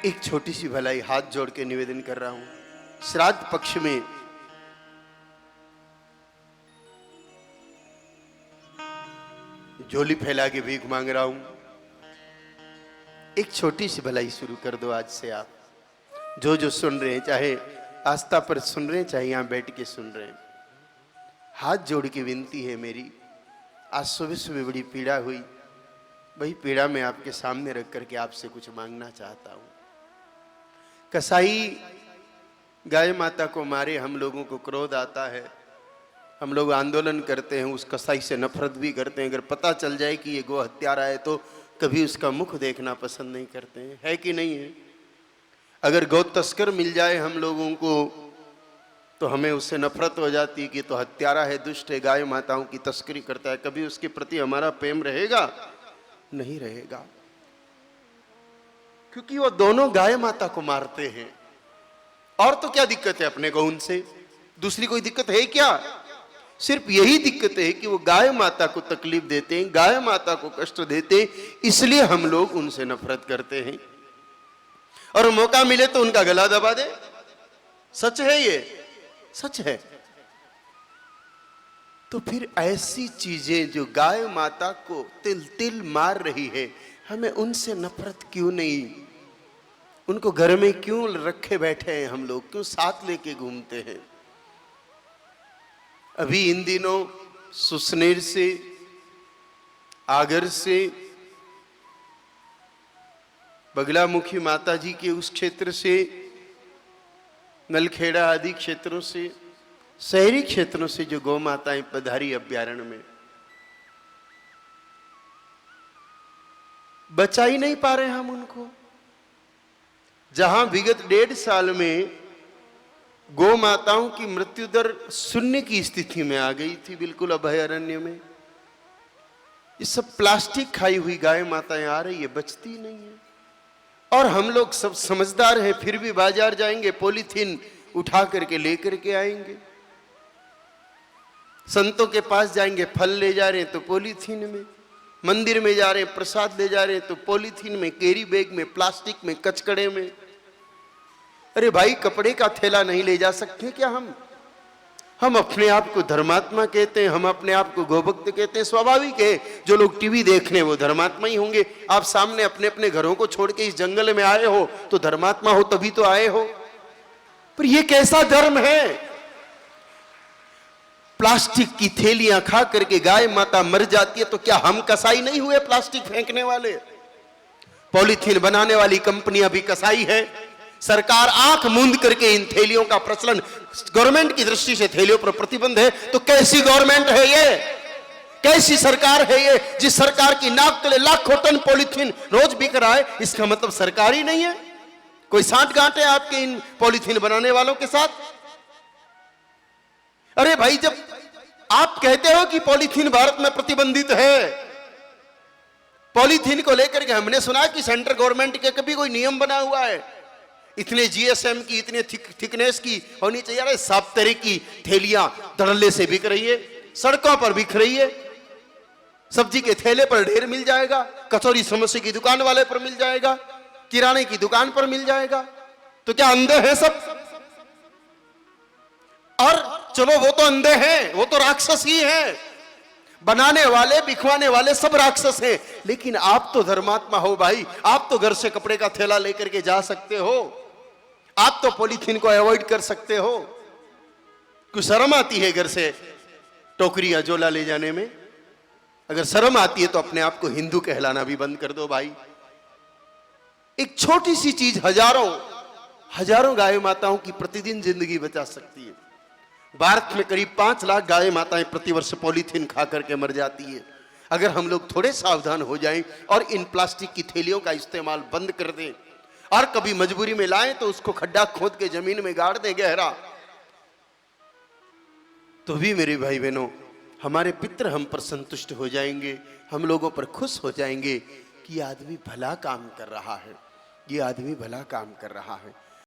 एक छोटी सी भलाई हाथ जोड़ के निवेदन कर रहा हूं। श्राद्ध पक्ष में झोली फैला के भीख मांग रहा हूं। एक छोटी सी भलाई शुरू कर दो आज से। आप जो जो सुन रहे हैं, चाहे आस्था पर सुन रहे हैं, चाहे यहां बैठ के सुन रहे हैं, हाथ जोड़ के विनती है मेरी। आज सुबह सुबह बड़ी पीड़ा हुई, वही पीड़ा मैं आपके सामने रख करके आपसे कुछ मांगना चाहता हूं। कसाई गाय माता को मारे, हम लोगों को क्रोध आता है, हम लोग आंदोलन करते हैं, उस कसाई से नफरत भी करते हैं। अगर पता चल जाए कि ये गो हत्यारा है तो कभी उसका मुख देखना पसंद नहीं करते हैं, है कि नहीं है? अगर गौ तस्कर मिल जाए हम लोगों को तो हमें उससे नफरत हो जाती है कि तो हत्यारा है, दुष्ट है, गाय माताओं की तस्करी करता है। कभी उसके प्रति हमारा प्रेम रहेगा? नहीं रहेगा, क्योंकि वो दोनों गाय माता को मारते हैं। और तो क्या दिक्कत है अपने को उनसे? दूसरी कोई दिक्कत है क्या? सिर्फ यही दिक्कत है कि वो गाय माता को तकलीफ देते हैं, गाय माता को कष्ट देते हैं, इसलिए हम लोग उनसे नफरत करते हैं। और मौका मिले तो उनका गला दबा दे। सच है, ये सच है। तो फिर ऐसी चीजें जो गाय माता को तिल तिल मार रही है, हमें उनसे नफरत क्यों नहीं? उनको घर में क्यों रखे बैठे हैं हम लोग, क्यों साथ लेके घूमते हैं? अभी इन दिनों सुसनेर से, आगर से, बगलामुखी माता जी के उस क्षेत्र से, नलखेड़ा आदि क्षेत्रों से, शहरी क्षेत्रों से जो गौ माताएं पधारी अभ्यारण्य में, बचा ही नहीं पा रहे हम उनको। जहां विगत 1.5 साल में गौ माताओं की मृत्यु दर शून्य की स्थिति में आ गई थी, बिल्कुल अभयारण्य में, ये सब प्लास्टिक खाई हुई गाय माताएं आ रही है, बचती नहीं है। और हम लोग सब समझदार हैं, फिर भी बाजार जाएंगे, पॉलीथीन उठा करके लेकर के आएंगे। संतों के पास जाएंगे, फल ले जा रहे हैं तो पॉलीथीन में, मंदिर में जा रहे हैं प्रसाद ले जा रहे हैं तो पॉलीथीन में, कैरी बैग में, प्लास्टिक में, कचकड़े में। अरे भाई, कपड़े का थैला नहीं ले जा सकते क्या हम अपने आप को धर्मात्मा कहते हैं, हम अपने आप को गोभक्त कहते हैं। स्वाभाविक है, जो लोग टीवी देख रहे हैं वो धर्मात्मा ही होंगे। आप सामने अपने अपने घरों को छोड़ के इस जंगल में आए हो तो धर्मात्मा हो, तभी तो आए हो। पर ये कैसा धर्म है? प्लास्टिक की थैलियां खा करके गाय माता मर जाती है तो क्या हम कसाई नहीं हुए? प्लास्टिक फेंकने वाले, पॉलीथीन बनाने वाली कंपनियां भी कसाई है। सरकार आंख मूंद करके इन थैलियों का प्रचलन, गवर्नमेंट की दृष्टि से थैलियों पर प्रतिबंध है, तो कैसी गवर्नमेंट है ये? कैसी सरकार है ये, जिस सरकार की नाक तले लाखों टन पॉलीथीन रोज बिक रहा है? इसका मतलब सरकार ही नहीं है। कोई सांठ गांठ है आपके इन पॉलीथीन बनाने वालों के साथ? अरे भाई, जब आप कहते हो कि पॉलीथीन भारत में प्रतिबंधित है, पॉलीथीन को लेकर के हमने सुना कि सेंट्रल गवर्नमेंट के कभी कोई नियम बना हुआ है, इतने जीएसएम की, इतने थिकनेस की होनी चाहिए। अरे सब तरह की थैलियां धड़ल्ले से बिक रही है, सड़कों पर बिक रही है। सब्जी के थैले पर ढेर मिल जाएगा, कचौरी समोसे की दुकान वाले पर मिल जाएगा, किराने की दुकान पर मिल जाएगा। तो क्या अंधे हैं सब? और चलो वो तो अंधे हैं, वो तो राक्षस ही हैं, बनाने वाले बिखवाने वाले सब राक्षस हैं। लेकिन आप तो धर्मात्मा हो भाई, आप तो घर से कपड़े का थैला लेकर के जा सकते हो, आप तो पॉलीथीन को अवॉइड कर सकते हो। कुछ शर्म आती है घर से टोकरी या झोला ले जाने में? अगर शर्म आती है तो अपने आप को हिंदू कहलाना भी बंद कर दो भाई। एक छोटी सी चीज हजारों गाय माताओं की प्रतिदिन जिंदगी बचा सकती है। भारत में करीब 5 लाख गाय माताएं प्रतिवर्ष पॉलीथीन खा करके मर जाती है। अगर हम लोग थोड़े सावधान हो जाएं और इन प्लास्टिक की थैलियों का इस्तेमाल बंद कर दें, और कभी मजबूरी में लाएं तो उसको खड्डा खोद के जमीन में गाड़ दें गहरा, तो भी मेरे भाई बहनों, हमारे पितर हम पर संतुष्ट हो जाएंगे, हम लोगों पर खुश हो जाएंगे कि ये आदमी भला काम कर रहा है, ये आदमी भला काम कर रहा है।